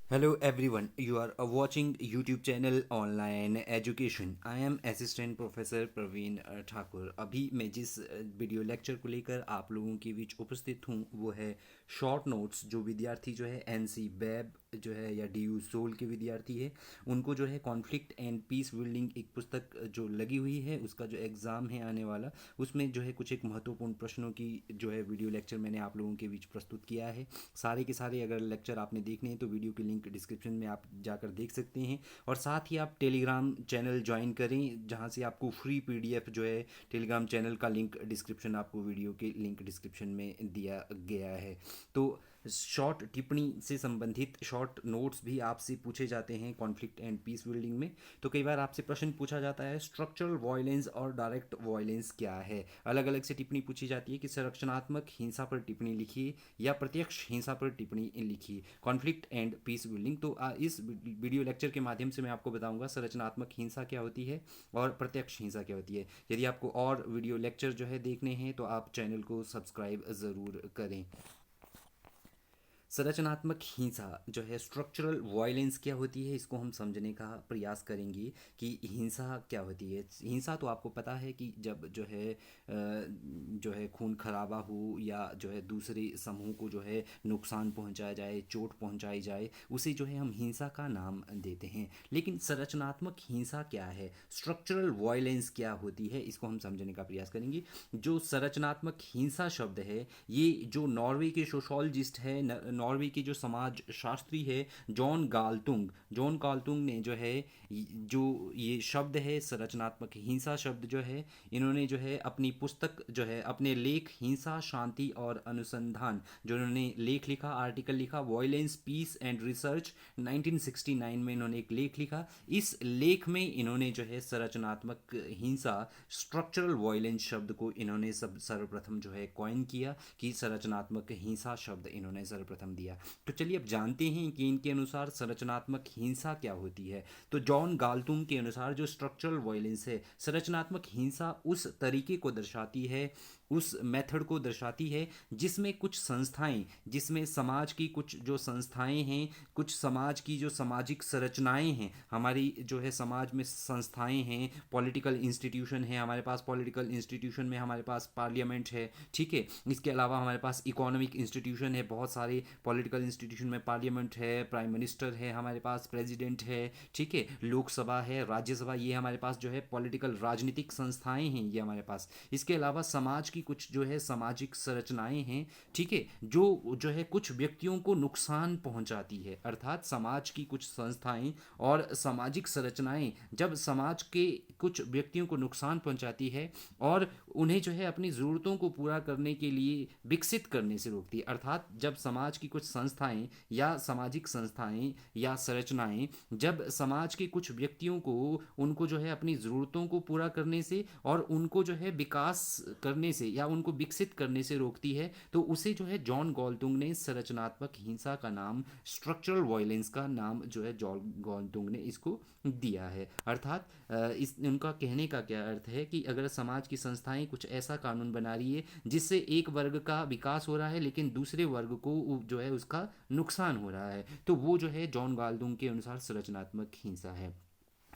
Hello everyone, you are watching YouTube channel Online Education. I am Assistant Professor Praveen Thakur. अभी मैं जिस video lecture को लेकर आप लोगों के बीच उपस्थित हूँ वो है शॉर्ट नोट्स। जो विद्यार्थी जो है NC बैब जो है या DU सोल के विद्यार्थी है उनको जो है कॉन्फ्लिक्ट एंड पीस बिल्डिंग एक पुस्तक जो लगी हुई है उसका जो एग्ज़ाम है आने वाला, उसमें जो है कुछ एक महत्वपूर्ण प्रश्नों की जो है वीडियो लेक्चर मैंने आप लोगों के बीच प्रस्तुत किया है। सारे के सारे अगर लेक्चर आपने देखने हैं तो वीडियो की लिंक डिस्क्रिप्शन में आप जाकर देख सकते हैं। और साथ ही आप टेलीग्राम चैनल ज्वाइन करें जहां से आपको फ्री PDF जो है टेलीग्राम चैनल का लिंक डिस्क्रिप्शन आपको वीडियो के लिंक डिस्क्रिप्शन में दिया गया है। तो शॉर्ट टिप्पणी से संबंधित शॉर्ट नोट्स भी आपसे पूछे जाते हैं कॉन्फ्लिक्ट एंड पीस बिल्डिंग में। तो कई बार आपसे प्रश्न पूछा जाता है स्ट्रक्चरल वायलेंस और डायरेक्ट वायलेंस क्या है। अलग अलग से टिप्पणी पूछी जाती है कि संरचनात्मक हिंसा पर टिप्पणी लिखिए या प्रत्यक्ष हिंसा पर टिप्पणी लिखिए, कॉन्फ्लिक्ट एंड पीस बिल्डिंग। तो इस वीडियो लेक्चर के माध्यम से मैं आपको बताऊंगा संरचनात्मक हिंसा क्या होती है और प्रत्यक्ष हिंसा क्या होती है। यदि आपको और वीडियो लेक्चर जो है देखने हैं तो आप चैनल को सब्सक्राइब ज़रूर करें। संरचनात्मक हिंसा जो है स्ट्रक्चरल वायलेंस क्या होती है इसको हम समझने का प्रयास करेंगे कि हिंसा क्या होती है। हिंसा तो आपको पता है कि जब जो है खून खराबा हो या जो है दूसरे समूह को जो है नुकसान पहुंचाया जाए, चोट पहुंचाई जाए, उसे जो है हम हिंसा का नाम देते हैं। लेकिन संरचनात्मक हिंसा क्या है, स्ट्रक्चरल वायलेंस क्या होती है, इसको हम समझने का प्रयास करेंगे। जो संरचनात्मक हिंसा शब्द है ये जो नॉर्वे के सोशोलॉजिस्ट है, नॉर्वे के जो समाज शास्त्री है जॉन गाल्टुंग ने जो है जो ये शब्द है संरचनात्मक हिंसा शब्द जो है इन्होंने जो है अपनी पुस्तक जो है अपने लेख हिंसा शांति और अनुसंधान जो इन्होंने लेख लिखा, आर्टिकल लिखा, वॉयलेंस पीस एंड रिसर्च 1969 में इन्होंने एक लेख लिखा। इस लेख में इन्होंने जो है संरचनात्मक हिंसा स्ट्रक्चरल वॉयलेंस शब्द को इन्होंने सर्वप्रथम जो है कॉइन किया कि संरचनात्मक हिंसा शब्द इन्होंने सर्वप्रथम दिया। तो चलिए अब जानते हैं कि इनके अनुसार संरचनात्मक हिंसा क्या होती है। तो जॉन गाल्टुंग के अनुसार जो स्ट्रक्चरल वॉयलेंस है, संरचनात्मक हिंसा उस तरीके को दर्शाती है, उस मेथड को दर्शाती है जिसमें कुछ संस्थाएं, जिसमें समाज की कुछ जो संस्थाएं हैं, कुछ समाज की जो सामाजिक संरचनाएं हैं, हमारी जो है समाज में संस्थाएं हैं, पॉलिटिकल इंस्टीट्यूशन है, हमारे पास पॉलिटिकल इंस्टीट्यूशन में हमारे पास पार्लियामेंट है, ठीक है। इसके अलावा हमारे पास इकोनॉमिक इंस्टीट्यूशन है, बहुत सारे पॉलिटिकल इंस्टीट्यूशन में पार्लियामेंट है, प्राइम मिनिस्टर है, हमारे पास प्रेसिडेंट है, ठीक है, लोकसभा है, राज्यसभा, ये हमारे पास जो है पॉलिटिकल राजनीतिक संस्थाएं हैं ये हमारे पास। इसके अलावा समाज की कुछ जो है सामाजिक संरचनाएं हैं, ठीक है, जो है कुछ व्यक्तियों को नुकसान पहुंचाती है। अर्थात समाज की कुछ संस्थाएं और सामाजिक संरचनाएं जब समाज के कुछ व्यक्तियों को नुकसान पहुंचाती है और उन्हें जो है अपनी ज़रूरतों को पूरा करने के लिए विकसित करने से रोकती है। अर्थात जब समाज की कुछ संस्थाएं या सामाजिक संस्थाएं या संरचनाएं जब समाज के कुछ व्यक्तियों को उनको जो है अपनी ज़रूरतों को पूरा करने से और उनको जो है विकास करने से या उनको विकसित करने से रोकती है तो उसे जो है जॉन गॉल्टुंग ने संरचनात्मक हिंसा का नाम, स्ट्रक्चरल वायलेंस का नाम जो है जॉन गॉल्टुंग ने इसको दिया है। अर्थात इस उनका कहने का क्या अर्थ है कि अगर समाज की संस्थाएं कुछ ऐसा कानून बना रही है जिससे एक वर्ग का विकास हो रहा है लेकिन दूसरे वर्ग को जो है उसका नुकसान हो रहा है तो वो जो है जॉन गाल्डुंग के अनुसार संरचनात्मक हिंसा है।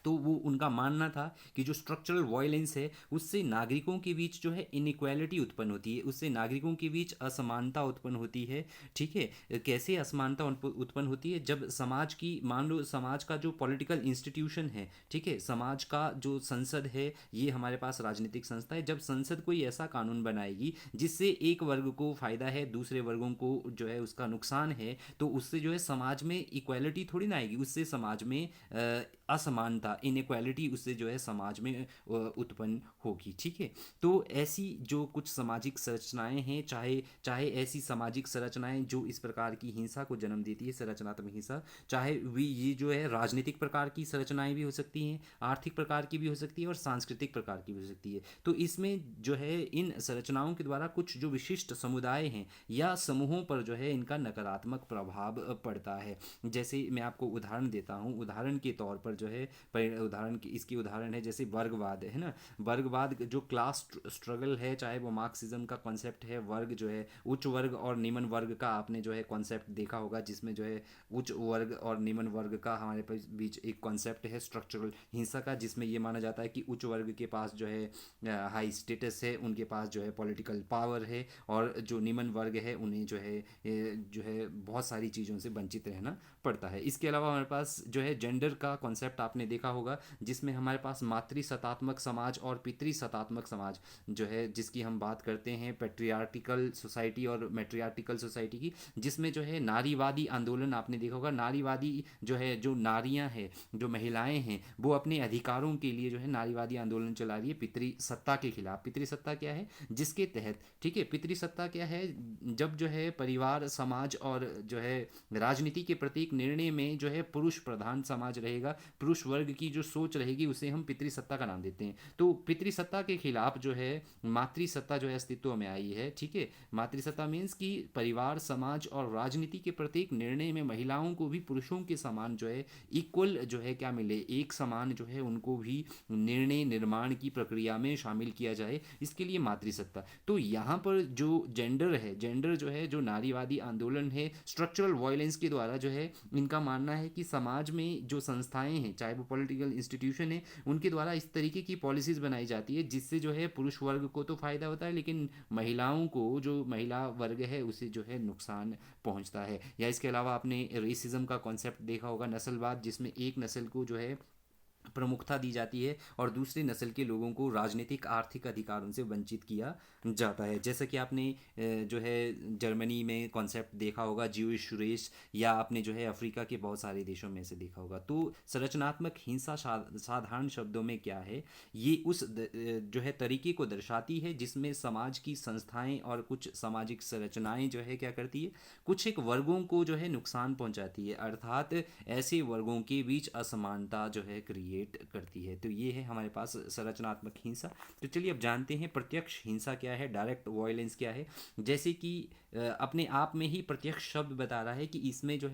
तो वो उनका मानना था कि जो स्ट्रक्चरल वायलेंस है उससे नागरिकों के बीच जो है इनइक्वालिटी उत्पन्न होती है, उससे नागरिकों के बीच असमानता उत्पन्न होती है, ठीक है। कैसे असमानता उत्पन्न होती है, जब समाज की मान लो समाज का जो पॉलिटिकल इंस्टीट्यूशन है, ठीक है, समाज का जो संसद है, ये हमारे पास राजनीतिक संस्था है, जब संसद कोई ऐसा कानून बनाएगी जिससे एक वर्ग को फ़ायदा है दूसरे वर्गों को जो है उसका नुकसान है तो उससे जो है समाज में इक्वालिटी थोड़ी ना आएगी, उससे समाज में असमानता, इनक्वालिटी उससे जो है समाज में उत्पन्न होगी, ठीक है। तो ऐसी जो कुछ सामाजिक संरचनाएं हैं, चाहे चाहे ऐसी सामाजिक संरचनाएं जो इस प्रकार की हिंसा को जन्म देती है, संरचनात्मक हिंसा, चाहे वे ये जो है राजनीतिक प्रकार की संरचनाएं भी हो सकती हैं, आर्थिक प्रकार की भी हो सकती है और सांस्कृतिक प्रकार की भी हो सकती है। तो इसमें जो है इन संरचनाओं के द्वारा कुछ जो विशिष्ट समुदाय हैं या समूहों पर जो है इनका नकारात्मक प्रभाव पड़ता है। जैसे मैं आपको उदाहरण देता हूँ, उदाहरण के तौर पर जो है उदाहरण की इसकी उदाहरण है जैसे वर्गवाद है ना। वर्गवाद जो क्लास स्ट्रगल है, चाहे वो मार्क्सिज्म का कॉन्सेप्ट है, वर्ग जो है उच्च वर्ग और निम्न वर्ग का आपने जो है कॉन्सेप्ट देखा होगा, जिसमें जो है उच्च वर्ग और निम्न वर्ग का हमारे पास बीच एक कॉन्सेप्ट है स्ट्रक्चरल हिंसा का, जिसमें ये माना जाता है कि उच्च वर्ग के पास जो है हाई स्टेटस है, उनके पास जो है पॉलिटिकल पावर है, और जो निम्न वर्ग है उन्हें जो है बहुत सारी चीज़ों से वंचित रहना पड़ता है। इसके अलावा हमारे पास जो है जेंडर का कॉन्सेप्ट आपने देखा होगा, जिसमें हमारे पास मातृ सत्तात्मक समाज और पितृ सत्तात्मक समाज जो है जिसकी हम बात करते हैं, पेट्रियार्टिकल सोसाइटी और मेट्रियार्टिकल सोसाइटी की, जिसमें जो है नारीवादी आंदोलन आपने देखा होगा। नारीवादी जो है, जो नारियां हैं, जो महिलाएं हैं, वो अपने अधिकारों के लिए जो है नारीवादी आंदोलन चला रही है पितृसत्ता के खिलाफ। पितृसत्ता क्या है, जिसके तहत, ठीक है, पितृसत्ता क्या है, जब जो है परिवार समाज और जो है राजनीति के प्रत्येक निर्णय में जो है पुरुष प्रधान समाज रहेगा, पुरुष वर्ग की जो सोच रहेगी उसे हम पितृसत्ता का नाम देते हैं। तो पितृसत्ता के खिलाफ जो है मातृसत्ता जो है अस्तित्व में आई है, ठीक है। मातृसत्ता मीन्स कि परिवार समाज और राजनीति के प्रत्येक निर्णय में महिलाओं को भी पुरुषों के समान जो है इक्वल जो है क्या मिले, एक समान जो है उनको भी निर्णय निर्माण की प्रक्रिया में शामिल किया जाए, इसके लिए मातृसत्ता। तो यहाँ पर जो जेंडर है, जेंडर जो है, जो नारीवादी आंदोलन है, स्ट्रक्चरल वायलेंस के द्वारा जो है इनका मानना है कि समाज में जो संस्थाएं हैं, चाहे वो पॉलिटिकल इंस्टीट्यूशन है, उनके द्वारा इस तरीके की पॉलिसीज़ बनाई जाती है जिससे जो है पुरुष वर्ग को तो फ़ायदा होता है, लेकिन महिलाओं को, जो महिला वर्ग है, उसे जो है नुकसान पहुंचता है। या इसके अलावा आपने रेसिज्म का कॉन्सेप्ट देखा होगा, नस्लवाद, जिसमें एक नस्ल को जो है प्रमुखता दी जाती है और दूसरी नस्ल के लोगों को राजनीतिक आर्थिक अधिकारों से वंचित किया जाता है। जैसा कि आपने जो है जर्मनी में कॉन्सेप्ट देखा होगा ज्यूइश रेस, या आपने जो है अफ्रीका के बहुत सारे देशों में से देखा होगा। तो संरचनात्मक हिंसा साधारण शब्दों में क्या है, ये उस जो है तरीके को दर्शाती है जिसमें समाज की संस्थाएं और कुछ सामाजिक संरचनाएं जो है क्या करती है, कुछ एक वर्गों को जो है नुकसान पहुंचाती है, अर्थात ऐसे वर्गों के बीच असमानता जो है क्रिएट करती है। तो ये है हमारे पास संरचनात्मक हिंसा। तो चलिए अब जानते हैं प्रत्यक्ष हिंसा क्या है, डायरेक्ट वायलेंस क्या है। जैसे कि अपने आप में ही प्रत्यक्ष शब्द बता रहा है कि इसमें जो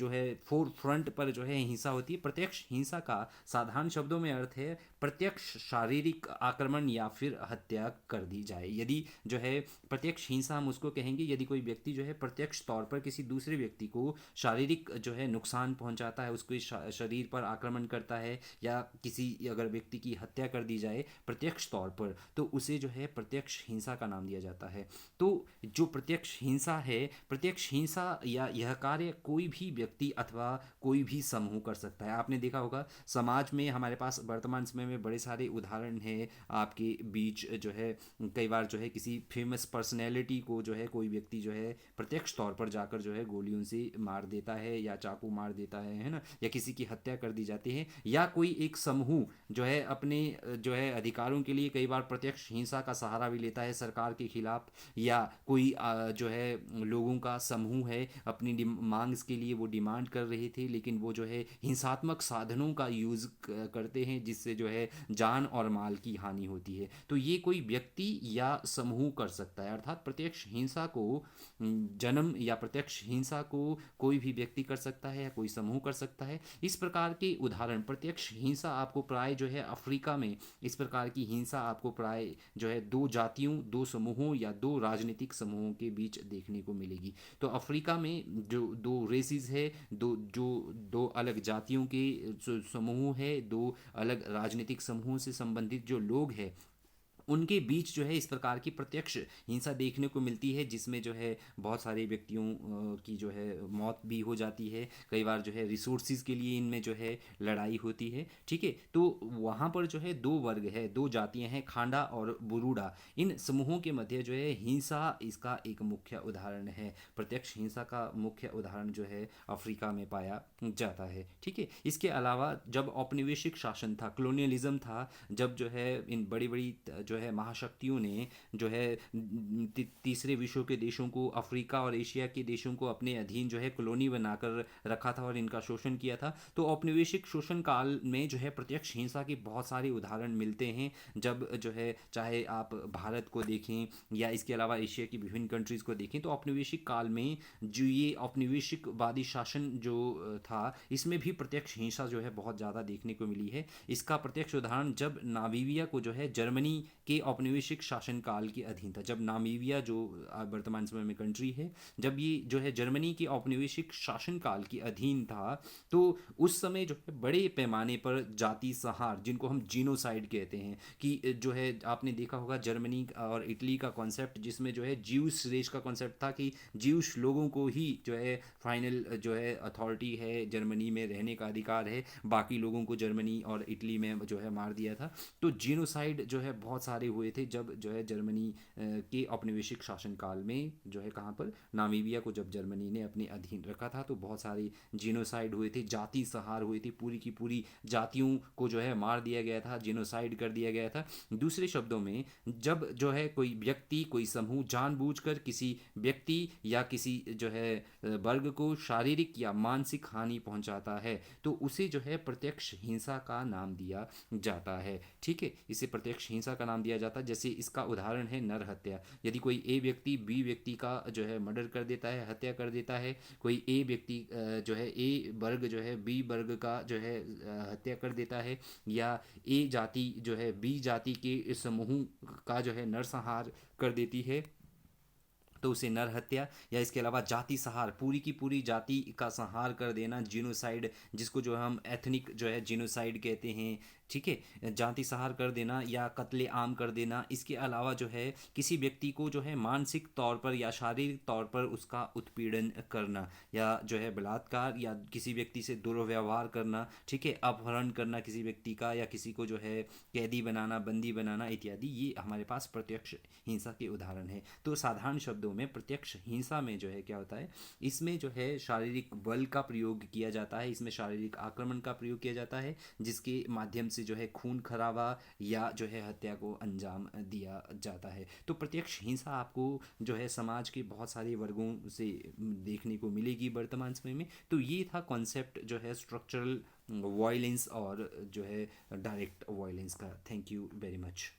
है फोर फ्रंट पर जो है हिंसा होती है। प्रत्यक्ष हिंसा का साधारण शब्दों में अर्थ है प्रत्यक्ष शारीरिक आक्रमण या फिर हत्या कर दी जाए। यदि जो है प्रत्यक्ष हिंसा हम उसको कहेंगे यदि कोई व्यक्ति जो है प्रत्यक्ष तौर पर किसी दूसरे व्यक्ति को शारीरिक जो है नुकसान पहुंचाता है, उसके शरीर पर आक्रमण करता है, या किसी अगर व्यक्ति की हत्या कर दी जाए प्रत्यक्ष तौर पर, तो उसे जो है प्रत्यक्ष हिंसा का नाम दिया जाता है। तो जो प्रत्यक्ष हिंसा है, प्रत्यक्ष हिंसा या यह कार्य कोई भी व्यक्ति अथवा कोई भी समूह कर सकता है। आपने देखा होगा समाज में हमारे पास वर्तमान समय में बड़े सारे उदाहरण हैं आपके बीच, जो है कई बार जो है किसी फेमस पर्सनैलिटी को जो है कोई व्यक्ति जो है प्रत्यक्ष तौर पर जाकर जो है गोलियों से मार देता है या चाकू मार देता है ना, या किसी की हत्या कर दी जाती है, या कोई एक समूह जो है अपने जो है अधिकारों के लिए कई बार प्रत्यक्ष हिंसा का सहारा भी लेता है सरकार के खिलाफ, या कोई जो है लोगों का समूह है अपनी मांग के लिए वो डिमांड कर रहे थे, लेकिन वो जो है हिंसात्मक साधनों का यूज़ करते हैं जिससे जो है जान और माल की हानि होती है। तो ये कोई व्यक्ति या समूह कर सकता है, अर्थात प्रत्यक्ष हिंसा को जन्म या प्रत्यक्ष हिंसा को कोई भी व्यक्ति कर सकता है या कोई समूह कर सकता है। इस प्रकार के उदाहरण प्रत्यक्ष हिंसा आपको प्राय जो है अफ्रीका में इस प्रकार की हिंसा आपको प्राय जो है दो जातियों, दो समूहों या दो राजनीतिक समूहों के बीच देखने को मिलेगी। तो अफ्रीका में जो दो रेसिस है, दो अलग जातियों के समूह है, दो अलग राजनीतिक समूहों से संबंधित जो लोग हैं, उनके बीच जो है इस प्रकार की प्रत्यक्ष हिंसा देखने को मिलती है, जिसमें जो है बहुत सारे व्यक्तियों की जो है मौत भी हो जाती है। कई बार जो है रिसोर्सेज के लिए इनमें जो है लड़ाई होती है, ठीक है। तो वहाँ पर जो है दो वर्ग है, दो जातियाँ हैं, खांडा और बुरूडा। इन समूहों के मध्य जो है हिंसा इसका एक मुख्य उदाहरण है। प्रत्यक्ष हिंसा का मुख्य उदाहरण जो है अफ्रीका में पाया जाता है, ठीक है। इसके अलावा जब औपनिवेशिक शासन था, कॉलोनियलिज्म था, जब जो है इन बड़ी बड़ी जो जो है महाशक्तियों ने जो है तीसरे विश्व के देशों को, अफ्रीका और एशिया के देशों को अपने अधीन जो है कॉलोनी बनाकर रखा था और इनका शोषण किया था। तो औपनिवेशिक शोषण काल में जो है प्रत्यक्ष हिंसा के बहुत सारे उदाहरण मिलते हैं। जब जो है चाहे आप भारत को देखें या इसके अलावा एशिया की विभिन्न कंट्रीज़ को देखें, तो औपनिवेशिक काल में जो ये औपनिवेशिकवादी शासन जो था, इसमें भी प्रत्यक्ष हिंसा जो है बहुत ज़्यादा देखने को मिली है। इसका प्रत्यक्ष उदाहरण जब नामीबिया को जो है जर्मनी के औपनिवेशिक शासनकाल के अधीन था। जब नामीबिया जो वर्तमान समय में कंट्री है, जब ये जो है जर्मनी के औपनिवेशिक शासनकाल के अधीन था, तो उस समय जो है बड़े पैमाने पर जाति संहार, जिनको हम जीनोसाइड कहते हैं, कि जो है आपने देखा होगा जर्मनी और इटली का कॉन्सेप्ट, जिसमें जो है ज्यूस रेस का कॉन्सेप्ट था कि ज्यूस लोगों को ही जो है फाइनल जो है अथॉरिटी है, जर्मनी में रहने का अधिकार है, बाकी लोगों को जर्मनी और इटली में जो है मार दिया था। तो जीनोसाइड जो है बहुत सारे हुए थे जब जो है जर्मनी के औपनिवेशिक शासनकाल में जो है कहाँ पर, नामीबिया को जब जर्मनी ने अपने अधीन रखा था, तो बहुत सारे जीनोसाइड हुए थे, जाति संहार हुए थे, पूरी की पूरी जातियों को जो है मार दिया गया था, जीनोसाइड कर दिया गया था। दूसरे शब्दों में, जब जो है कोई व्यक्ति, कोई समूह जानबूझकर किसी व्यक्ति या किसी जो है वर्ग को शारीरिक या मानसिक हानि पहुंचाता है, तो उसे जो है प्रत्यक्ष हिंसा का नाम दिया जाता है। ठीक है, इसे प्रत्यक्ष हिंसा का नाम दिया जाता है। जैसे इसका उदाहरण है नरहत्या। यदि कोई ए व्यक्ति बी व्यक्ति का जो है मर्डर कर देता है, हत्या कर देता है, कोई ए व्यक्ति जो है ए वर्ग जो है बी वर्ग का जो है हत्या कर देता है, या ए जाति जो है बी जाति के समूह का जो है नरसंहार कर देती है, तो उसे नर हत्या, या इसके अलावा जाति संहार, पूरी की पूरी जाति का संहार कर देना, जीनोसाइड, जिसको जो हम एथनिक जो है जीनोसाइड कहते हैं। ठीक है, जाति संहार कर देना या कत्ले आम कर देना। इसके अलावा जो है किसी व्यक्ति को जो है मानसिक तौर पर या शारीरिक तौर पर उसका उत्पीड़न करना, या जो है बलात्कार या किसी व्यक्ति से दुर्व्यवहार करना। ठीक है, अपहरण करना किसी व्यक्ति का, या किसी को जो है कैदी बनाना, बंदी बनाना इत्यादि, ये हमारे पास प्रत्यक्ष हिंसा के उदाहरण है। तो साधारण शब्दों में प्रत्यक्ष हिंसा में जो है क्या होता है, इसमें जो है शारीरिक बल का प्रयोग किया जाता है, इसमें शारीरिक आक्रमण का प्रयोग किया जाता है, जिसके माध्यम से जो है खून खराबा या जो है हत्या को अंजाम दिया जाता है। तो प्रत्यक्ष हिंसा आपको जो है समाज के बहुत सारे वर्गों से देखने को मिलेगी वर्तमान समय में। तो ये था कॉन्सेप्ट जो है स्ट्रक्चरल वायलेंस और जो है डायरेक्ट वायलेंस का। Thank you very much.